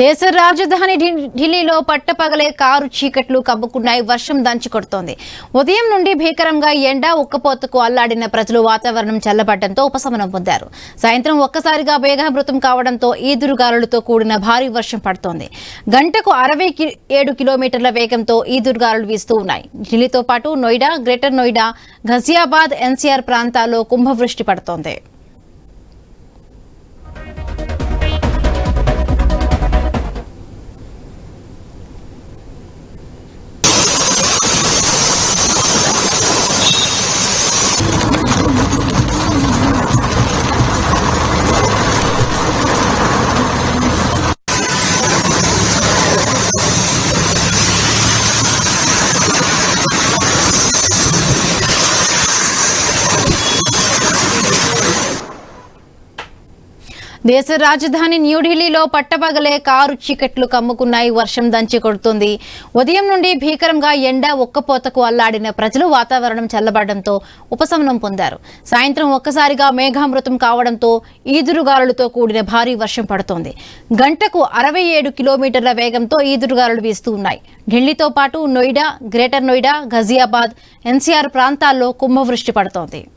దేశ రాజధాని ఢిల్లీలో పట్టపగలే కారు చీకట్లు కమ్ముకున్నాయి. వర్షం దంచి కొడుతోంది. ఉదయం నుండి భీకరంగా ఎండ ఉక్కపోతకు అల్లాడిన ప్రజలు వాతావరణం చల్లబడడంతో ఉపశమనం పొందారు. సాయంత్రం ఒక్కసారిగా మేఘావృతం కావడంతో ఈదురుగాలులతో కూడిన భారీ వర్షం పడుతోంది. గంటకు 67 కిలోమీటర్ల వేగంతో ఈదురుగాలులు వీస్తూ ఉన్నాయి. ఢిల్లీతో పాటు నోయిడా, గ్రేటర్ నోయిడా, ఘజియాబాద్, ఎన్సీఆర్ ప్రాంతాల్లో కుంభవృష్టి పడుతోంది. దేశ రాజధాని న్యూఢిల్లీలో పట్టపగలే కారు చీకట్లు కమ్ముకున్నాయి. వర్షం దంచి కొడుతుంది. ఉదయం నుండి భీకరంగా ఎండ ఉక్కపోతకు అల్లాడిన ప్రజలు వాతావరణం చల్లబడడంతో ఉపశమనం పొందారు. సాయంత్రం ఒక్కసారిగా మేఘామృతం కావడంతో ఈదురుగాలులతో కూడిన భారీ వర్షం పడుతోంది. గంటకు 67 కిలోమీటర్ల వేగంతో ఈదురుగాలులు వీస్తూ ఉన్నాయి. ఢిల్లీతో పాటు నోయిడా, గ్రేటర్ నోయిడా, ఘజియాబాద్, ఎన్సీఆర్ ప్రాంతాల్లో కుంభవృష్టి పడుతోంది.